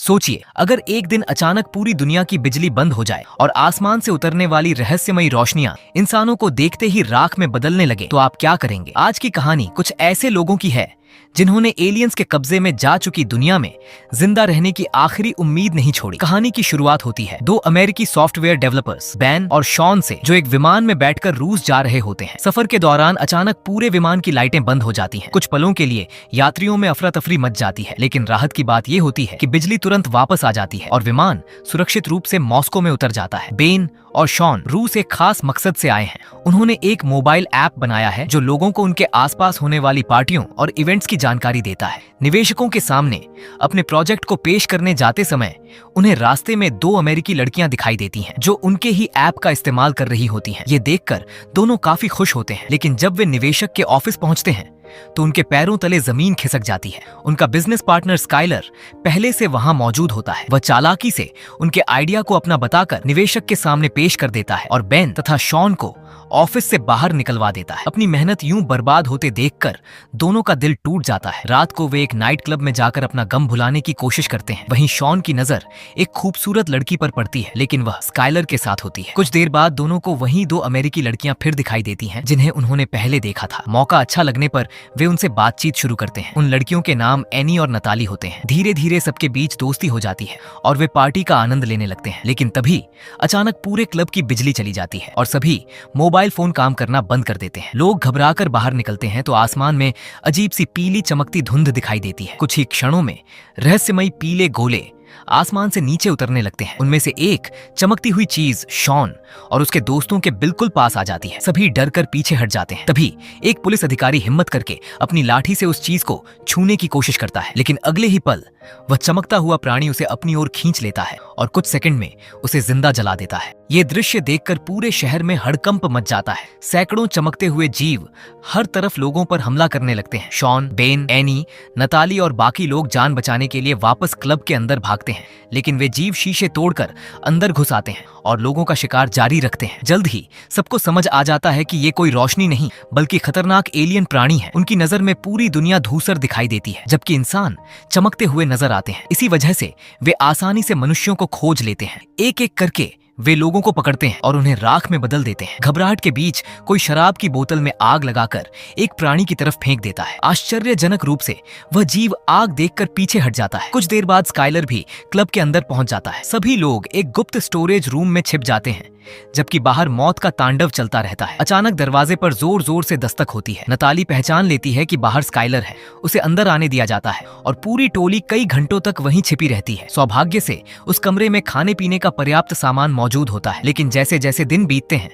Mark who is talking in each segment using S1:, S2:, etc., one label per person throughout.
S1: सोचिए, अगर एक दिन अचानक पूरी दुनिया की बिजली बंद हो जाए और आसमान से उतरने वाली रहस्यमयी रोशनियां इंसानों को देखते ही राख में बदलने लगे, तो आप क्या करेंगे? आज की कहानी कुछ ऐसे लोगों की है जिन्होंने एलियंस के कब्जे में जा चुकी दुनिया में जिंदा रहने की आखिरी उम्मीद नहीं छोड़ी। कहानी की शुरुआत होती है दो अमेरिकी सॉफ्टवेयर डेवलपर्स बैन और शॉन से, जो एक विमान में बैठकर रूस जा रहे होते हैं। सफर के दौरान अचानक पूरे विमान की लाइटें बंद हो जाती हैं। कुछ पलों के लिए यात्रियों में अफरा तफरी मच जाती है, लेकिन राहत की बात यह होती है कि बिजली तुरंत वापस आ जाती है और विमान सुरक्षित रूप से मॉस्को में उतर जाता है। बेन और शॉन रूस एक खास मकसद से आए हैं। उन्होंने एक मोबाइल ऐप बनाया है जो लोगों को उनके आसपास होने वाली पार्टियों और इवेंट्स की जानकारी देता है। निवेशकों के सामने अपने प्रोजेक्ट को पेश करने जाते समय उन्हें रास्ते में दो अमेरिकी लड़कियां दिखाई देती हैं, जो उनके ही ऐप का इस्तेमाल कर रही होती हैं। ये देखकर दोनों काफी खुश होते हैं, लेकिन जब वे निवेशक के ऑफिस पहुंचते हैं तो उनके पैरों तले जमीन खिसक जाती है। उनका बिजनेस पार्टनर स्काइलर पहले से वहां मौजूद होता है। वह चालाकी से उनके आइडिया को अपना बताकर निवेशक के सामने पेश कर देता है और बेन तथा शॉन को ऑफिस से बाहर निकलवा देता है। अपनी मेहनत यूं बर्बाद होते देखकर दोनों का दिल टूट जाता है। रात को वे एक नाइट क्लब में जाकर अपना गम भुलाने की कोशिश करते हैं। वहीं शॉन की नजर एक खूबसूरत लड़की पर पड़ती है, लेकिन वह स्काइलर के साथ होती है। कुछ देर बाद दोनों को वहीं दो अमेरिकी लड़कियां फिर दिखाई देती हैं, जिन्हें उन्होंने पहले देखा था। मौका अच्छा लगने पर वे उनसे बातचीत शुरू करते हैं। उन लड़कियों के नाम एनी और नताली होते हैं। धीरे धीरे सबके बीच दोस्ती हो जाती है और वे पार्टी का आनंद लेने लगते हैं। लेकिन तभी अचानक पूरे क्लब की बिजली चली जाती है और सभी मोबाइल फोन काम करना बंद कर देते हैं। लोग घबराकर बाहर निकलते हैं तो आसमान में अजीब सी पीली चमकती धुंध दिखाई देती है। कुछ ही क्षणों में रहस्यमयी पीले गोले आसमान से नीचे उतरने लगते हैं। उनमें से एक चमकती हुई चीज शॉन और उसके दोस्तों के बिल्कुल पास आ जाती है। सभी डरकर पीछे हट जाते हैं। तभी एक पुलिस अधिकारी हिम्मत करके अपनी लाठी से उस चीज को छूने की कोशिश करता है, लेकिन अगले ही पल वह चमकता हुआ प्राणी उसे अपनी ओर खींच लेता है और कुछ सेकंड में उसे जिंदा जला देता है। ये दृश्य देखकर पूरे शहर में हड़कंप मच जाता है। सैकड़ों चमकते हुए जीव हर तरफ लोगों पर हमला करने लगते हैं। शॉन, बेन, एनी, नताली और बाकी लोग जान बचाने के लिए वापस क्लब के अंदर भागते हैं, लेकिन वे जीव शीशे तोड़कर अंदर घुस आते हैं और लोगों का शिकार जारी रखते हैं। जल्द ही सबको समझ आ जाता है कि ये कोई रोशनी नहीं बल्कि खतरनाक एलियन प्राणी है। उनकी नजर में पूरी दुनिया धूसर दिखाई देती है, जबकि इंसान चमकते हुए नजर आते हैं। इसी वजह से वे आसानी से मनुष्यों को खोज लेते हैं। एक एक करके वे लोगों को पकड़ते हैं और उन्हें राख में बदल देते हैं। घबराहट के बीच कोई शराब की बोतल में आग लगाकर एक प्राणी की तरफ फेंक देता है। आश्चर्यजनक रूप से वह जीव आग देखकर पीछे हट जाता है। कुछ देर बाद स्काइलर भी क्लब के अंदर पहुंच जाता है। सभी लोग एक गुप्त स्टोरेज रूम में छिप जाते हैं, जबकि बाहर मौत का तांडव चलता रहता है। अचानक दरवाजे पर जोर जोर से दस्तक होती है। नताली पहचान लेती है कि बाहर स्काइलर है। उसे अंदर आने दिया जाता है और पूरी टोली कई घंटों तक वहीं छिपी रहती है। सौभाग्य से उस कमरे में खाने पीने का पर्याप्त सामान मौजूद होता है, लेकिन जैसे जैसे दिन बीतते हैं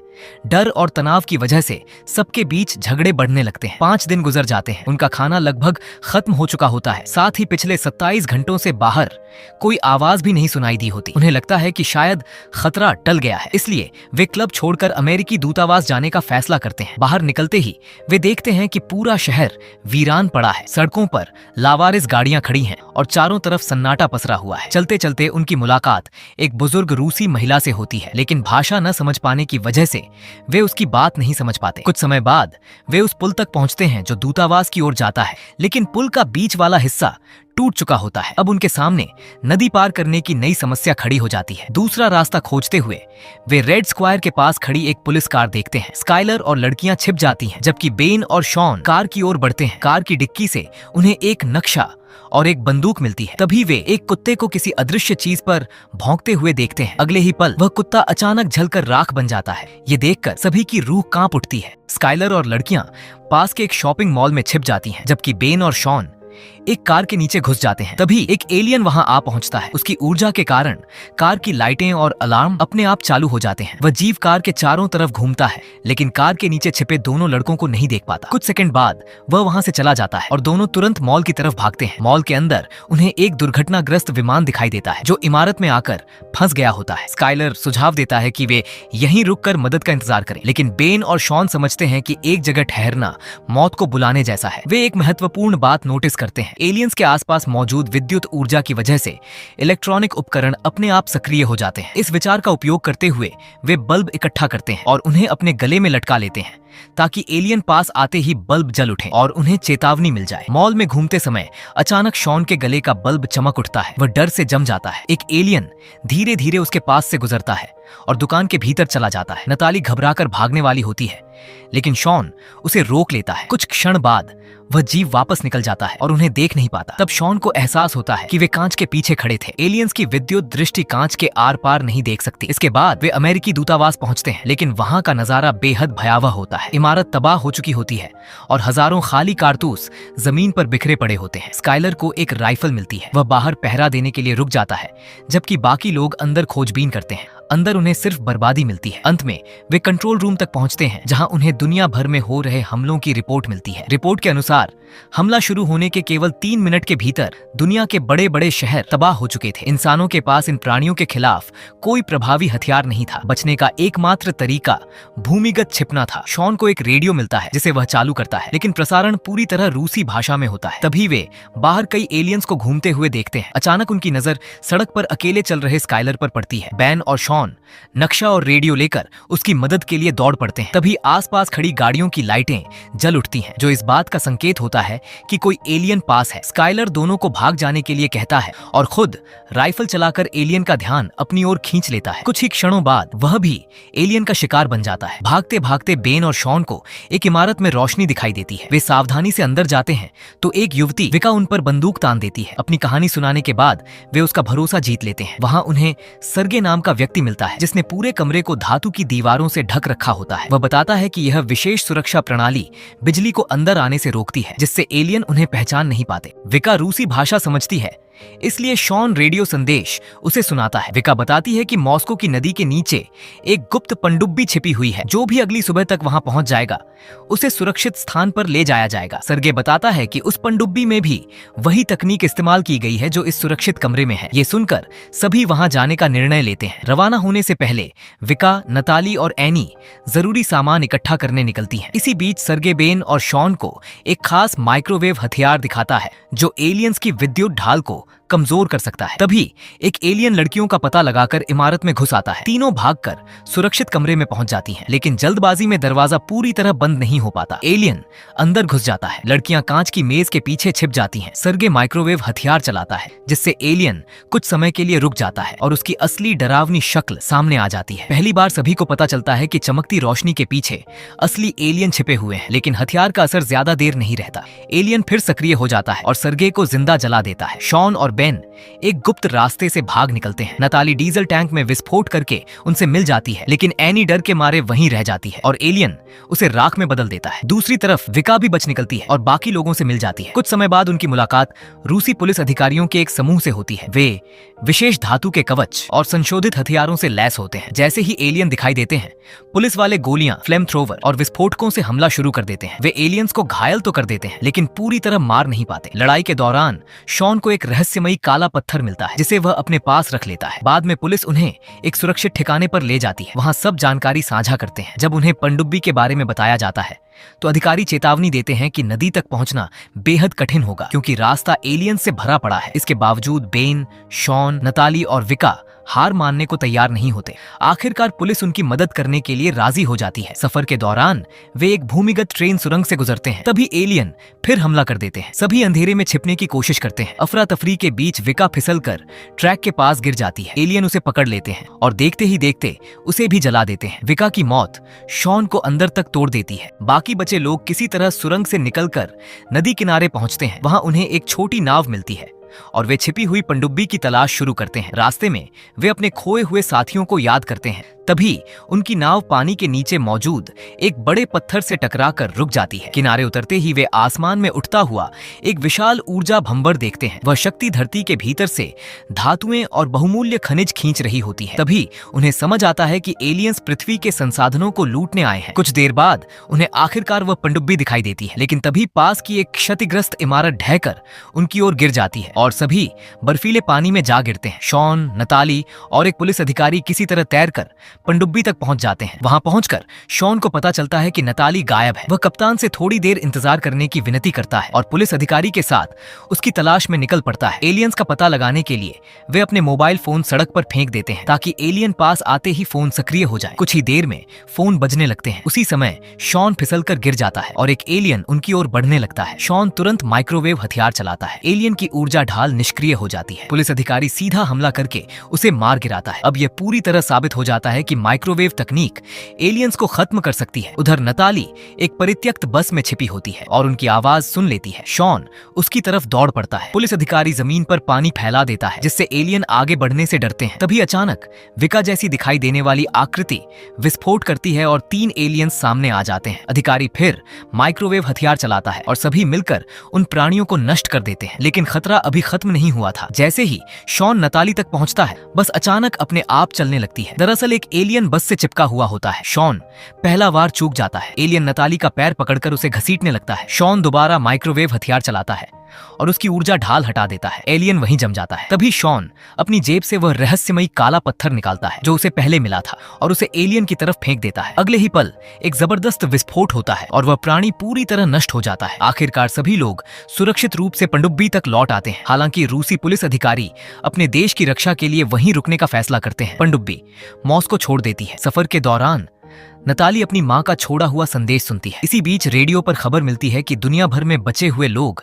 S1: डर और तनाव की वजह से सबके बीच झगड़े बढ़ने लगते हैं। 5 दिन गुजर जाते हैं। उनका खाना लगभग खत्म हो चुका होता है। साथ ही पिछले 27 घंटों से बाहर कोई आवाज भी नहीं सुनाई दी होती। उन्हें लगता है कि शायद खतरा टल गया है, इसलिए वे क्लब छोड़कर अमेरिकी दूतावास जाने का फैसला करते हैं। बाहर निकलते ही वे देखते हैं कि पूरा शहर वीरान पड़ा है। सड़कों पर लावारिस गाड़ियां खड़ी हैं और चारों तरफ सन्नाटा पसरा हुआ है। चलते चलते उनकी मुलाकात एक बुजुर्ग रूसी महिला से होती है, लेकिन भाषा न समझ पाने की वजह से वे उसकी बात नहीं समझ पाते। कुछ समय बाद वे उस पुल तक पहुंचते हैं जो दूतावास की ओर जाता है, लेकिन पुल का बीच वाला हिस्सा टूट चुका होता है। अब उनके सामने नदी पार करने की नई समस्या खड़ी हो जाती है। दूसरा रास्ता खोजते हुए वे रेड स्क्वायर के पास खड़ी एक पुलिस कार देखते हैं। स्काइलर और लड़कियां छिप जाती हैं, जबकि बेन और शॉन कार की ओर बढ़ते हैं। कार की डिक्की से उन्हें एक नक्शा और एक बंदूक मिलती है। तभी वे एक कुत्ते को किसी अदृश्य चीज पर भौंकते हुए देखते हैं। अगले ही पल वह कुत्ता अचानक जलकर राख बन जाता है। ये देखकर सभी की रूह कांप उठती है। स्काइलर और लड़कियां पास के एक शॉपिंग मॉल में छिप जाती हैं, जबकि बेन और शॉन एक कार के नीचे घुस जाते हैं। तभी एक एलियन वहां आ पहुंचता है। उसकी ऊर्जा के कारण कार की लाइटें और अलार्म अपने आप चालू हो जाते हैं। वह जीव कार के चारों तरफ घूमता है, लेकिन कार के नीचे छिपे दोनों लड़कों को नहीं देख पाता। कुछ सेकंड बाद वह वहां से चला जाता है और दोनों तुरंत मॉल की तरफ भागते हैं। मॉल के अंदर उन्हें एक दुर्घटनाग्रस्त विमान दिखाई देता है जो इमारत में आकर फंस गया होता है। स्काइलर सुझाव देता है कि वे यहीं रुककर मदद का इंतजार करें, लेकिन बेन और शॉन समझते हैं कि एक जगह ठहरना मौत को बुलाने जैसा है। वे एक महत्वपूर्ण बात नोटिस करते हैं। एलियंस के आसपास मौजूद विद्युत ऊर्जा की वजह से इलेक्ट्रॉनिक उपकरण अपने आप सक्रिय हो जाते हैं। इस विचार का उपयोग करते हुए वे बल्ब इकट्ठा करते हैं और उन्हें अपने गले में लटका लेते हैं। ताकि एलियन पास आते ही बल्ब जल उठे और उन्हें चेतावनी मिल जाए। मॉल में घूमते समय अचानक शॉन के गले का बल्ब चमक उठता है। वह डर से जम जाता है। एक एलियन धीरे धीरे उसके पास से गुजरता है और दुकान के भीतर चला जाता है। नताली घबराकर भागने वाली होती है, लेकिन शॉन उसे रोक लेता है। कुछ क्षण बाद वह जीव वापस निकल जाता है और उन्हें देख नहीं पाता। तब शॉन को एहसास होता है कि वे कांच के पीछे खड़े थे। एलियंस की विद्युत दृष्टि कांच के आर पार नहीं देख सकती। इसके बाद वे अमेरिकी दूतावास पहुंचते हैं, लेकिन वहां का नजारा बेहद भयावह होता है। इमारत तबाह हो चुकी होती है और हजारों खाली कारतूस जमीन पर बिखरे पड़े होते हैं। स्काइलर को एक राइफल मिलती है। वह बाहर पहरा देने के लिए रुक जाता है, जबकि बाकी लोग अंदर खोजबीन करते हैं। अंदर उन्हें सिर्फ बर्बादी मिलती है। अंत में वे कंट्रोल रूम तक पहुंचते हैं, जहां उन्हें दुनिया भर में हो रहे हमलों की रिपोर्ट मिलती है। रिपोर्ट के अनुसार हमला शुरू होने के केवल 3 मिनट के भीतर दुनिया के बड़े बड़े शहर तबाह हो चुके थे। इंसानों के पास इन प्राणियों के खिलाफ कोई प्रभावी हथियार नहीं था। बचने का एकमात्र तरीका भूमिगत छिपना था। शॉन को एक रेडियो मिलता है, जिसे वह चालू करता है, लेकिन प्रसारण पूरी तरह रूसी भाषा में होता है। तभी वे बाहर कई एलियंस को घूमते हुए देखते हैं। अचानक उनकी नजर सड़क पर अकेले चल रहे स्काइलर पर पड़ती है। बैन और शॉन नक्शा और रेडियो लेकर उसकी मदद के लिए दौड़ पड़ते हैं। तभी आसपास खड़ी गाड़ियों की लाइटें जल उठती हैं, जो इस बात का संकेत होता है कि कोई एलियन पास है। स्काइलर दोनों को भाग जाने के लिए कहता है और खुद राइफल चलाकर एलियन का ध्यान अपनी ओर खींच लेता है। कुछ ही क्षणों बाद वह भी एलियन का शिकार बन जाता है। भागते भागते बेन और शॉन को एक इमारत में रोशनी दिखाई देती है। वे सावधानी से अंदर जाते हैं तो एक युवती विका उन पर बंदूक तान देती है। अपनी कहानी सुनाने के बाद वे उसका भरोसा जीत लेते हैं। वहां उन्हें सर्गे नाम का व्यक्ति मिलता है, जिसने पूरे कमरे को धातु की दीवारों से ढक रखा होता है। वह बताता है कि यह विशेष सुरक्षा प्रणाली बिजली को अंदर आने से रोकती है, जिससे एलियन उन्हें पहचान नहीं पाते। विका रूसी भाषा समझती है, इसलिए शॉन रेडियो संदेश उसे सुनाता है। विका बताती है कि मॉस्को की नदी के नीचे एक गुप्त पनडुब्बी छिपी हुई है। जो भी अगली सुबह तक वहां पहुंच जाएगा उसे सुरक्षित स्थान पर ले जाया जाएगा। सर्गे बताता है कि उस पनडुब्बी में भी वही तकनीक इस्तेमाल की गई है जो इस सुरक्षित कमरे में है। ये सुनकर सभी वहां जाने का निर्णय लेते हैं। रवाना होने से पहले विका, नताली और एनी जरूरी सामान इकट्ठा करने निकलती हैं। इसी बीच सर्गे बेन और शॉन को एक खास माइक्रोवेव हथियार दिखाता है, जो एलियंस की विद्युत ढाल को कमजोर कर सकता है। तभी एक एलियन लड़कियों का पता लगाकर इमारत में घुस आता है। तीनों भागकर सुरक्षित कमरे में पहुंच जाती हैं, लेकिन जल्दबाजी में दरवाजा पूरी तरह बंद नहीं हो पाता। एलियन अंदर घुस जाता है। लड़कियां कांच की मेज के पीछे छिप जाती हैं। सर्गे माइक्रोवेव हथियार चलाता है, जिससे एलियन कुछ समय के लिए रुक जाता है और उसकी असली डरावनी शक्ल सामने आ जाती है। पहली बार सभी को पता चलता है कि चमकती रोशनी के पीछे असली एलियन छिपे हुए हैं, लेकिन हथियार का असर ज्यादा देर नहीं रहता। एलियन फिर सक्रिय हो जाता है और सर्गे को जिंदा जला देता है। शॉन और बेन एक गुप्त रास्ते से भाग निकलते हैं। नताली डीजल टैंक में विस्फोट करके उनसे मिल जाती है, लेकिन एनी डर के मारे वहीं रह जाती है और एलियन उसे राख में बदल देता है। दूसरी तरफ विका भी बच निकलती है और बाकी लोगों से मिल जाती है। कुछ समय बाद उनकी मुलाकात रूसी पुलिस अधिकारियों के एक समूह से होती है। वे विशेष धातु के कवच और संशोधित हथियारों से लैस होते हैं। जैसे ही एलियन दिखाई देते हैं, पुलिस वाले गोलियां, फ्लेम थ्रोवर और विस्फोटकों से हमला शुरू कर देते हैं। वे एलियंस को घायल तो कर देते हैं, लेकिन पूरी तरह मार नहीं पाते। लड़ाई के दौरान शॉन को एक रहस्यमयी काला पत्थर मिलता है, जिसे वह अपने पास रख लेता है। बाद में पुलिस उन्हें एक सुरक्षित ठिकाने पर ले जाती है। वहां सब जानकारी साझा करते हैं। जब उन्हें पनडुब्बी के बारे में बताया जाता है तो अधिकारी चेतावनी देते हैं कि नदी तक पहुंचना बेहद कठिन होगा, क्योंकि रास्ता एलियन से भरा पड़ा है। इसके बावजूद बेन, शॉन, नताली और विका हार मानने को तैयार नहीं होते। आखिरकार पुलिस उनकी मदद करने के लिए राजी हो जाती है। सफर के दौरान वे एक भूमिगत ट्रेन सुरंग से गुजरते हैं। तभी एलियन फिर हमला कर देते हैं। सभी अंधेरे में छिपने की कोशिश करते हैं। अफरा तफरी के बीच विका फिसलकर ट्रैक के पास गिर जाती है। एलियन उसे पकड़ लेते हैं और देखते ही देखते उसे भी जला देते हैं। विका की मौत शॉन को अंदर तक तोड़ देती है। बाकी बचे लोग किसी तरह सुरंग से निकलकर नदी किनारे पहुंचते हैं। वहां उन्हें एक छोटी नाव मिलती है और वे छिपी हुई पनडुब्बी की तलाश शुरू करते हैं। रास्ते में वे अपने खोए हुए साथियों को याद करते हैं। तभी उनकी नाव पानी के नीचे मौजूद एक बड़े पत्थर से टकराकर रुक जाती है। किनारे उतरते ही वे आसमान में उठता हुआ एक विशाल ऊर्जा भंवर देखते हैं। वह शक्ति धरती के भीतर से धातुएं और बहुमूल्य खनिज खींच रही होती है। तभी उन्हें समझ आता है कि एलियंस पृथ्वी के संसाधनों को लूटने आए हैं। कुछ देर बाद उन्हें आखिरकार वह पनडुब्बी दिखाई देती है, लेकिन तभी पास की एक क्षतिग्रस्त इमारत ढहकर उनकी ओर गिर जाती है और सभी बर्फीले पानी में जा गिरते हैं। शॉन, नताली और एक पुलिस अधिकारी किसी तरह तैरकर पनडुब्बी तक पहुंच जाते हैं। वहां पहुंचकर शॉन को पता चलता है कि नताली गायब है। वह कप्तान से थोड़ी देर इंतजार करने की विनती करता है और पुलिस अधिकारी के साथ उसकी तलाश में निकल पड़ता है। एलियंस का पता लगाने के लिए वे अपने मोबाइल फोन सड़क पर फेंक देते हैं ताकि एलियन पास आते ही फोन सक्रिय हो जाए। कुछ ही देर में फोन बजने लगते हैं। उसी समय शॉन फिसलकर गिर जाता है और एक एलियन उनकी ओर बढ़ने लगता है। शॉन तुरंत माइक्रोवेव हथियार चलाता है। एलियन की ऊर्जा ढाल निष्क्रिय हो जाती है। पुलिस अधिकारी सीधा हमला करके उसे मार गिराता है। अब यह पूरी तरह साबित हो जाता है कि माइक्रोवेव तकनीक एलियंस को खत्म कर सकती है। उधर नताली एक परित्यक्त बस में छिपी होती है और उनकी आवाज सुन लेती है। शॉन उसकी तरफ दौड़ पड़ता है। पुलिस अधिकारी जमीन पर पानी फैला देता है जिससे एलियन आगे बढ़ने से डरते हैं। तभी अचानक विका जैसी दिखाई देने वाली आकृति विस्फोट करती है और 3 एलियंस सामने आ जाते हैं। अधिकारी फिर माइक्रोवेव हथियार चलाता है और सभी मिलकर उन प्राणियों को नष्ट कर देते हैं। लेकिन खतरा अभी खत्म नहीं हुआ था। जैसे ही शॉन नताली तक पहुंचता है, बस अचानक अपने आप चलने लगती है। दरअसल एक एलियन बस से चिपका हुआ होता है। शॉन पहला वार चूक जाता है। एलियन नताली का पैर पकड़कर उसे घसीटने लगता है। शॉन दोबारा माइक्रोवेव हथियार चलाता है और उसकी ऊर्जा ढाल हटा देता है। एलियन वहीं जम जाता है। तभी शॉन अपनी जेब से वह रहस्यमयी काला पत्थर निकालता है जो उसे पहले मिला था और उसे एलियन की तरफ फेंक देता है। अगले ही पल एक जबरदस्त विस्फोट होता है और वह प्राणी पूरी तरह नष्ट हो जाता है। आखिरकार सभी लोग सुरक्षित रूप से पनडुब्बी तक लौट आते हैं। हालांकि रूसी पुलिस अधिकारी अपने देश की रक्षा के लिए वहीं रुकने का फैसला करते हैं। पनडुब्बी मॉस्को छोड़ देती है। सफर के दौरान नताली अपनी मां का छोड़ा हुआ संदेश सुनती है। इसी बीच रेडियो पर खबर मिलती है कि दुनिया भर में बचे हुए लोग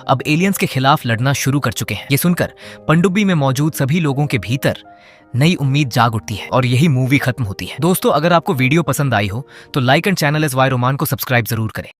S1: अब एलियंस के खिलाफ लड़ना शुरू कर चुके हैं। ये सुनकर पनडुब्बी में मौजूद सभी लोगों के भीतर नई उम्मीद जाग उठती है और यही मूवी खत्म होती है। दोस्तों, अगर आपको वीडियो पसंद आई हो तो like and channel S Y Roman को सब्सक्राइब जरूर करें।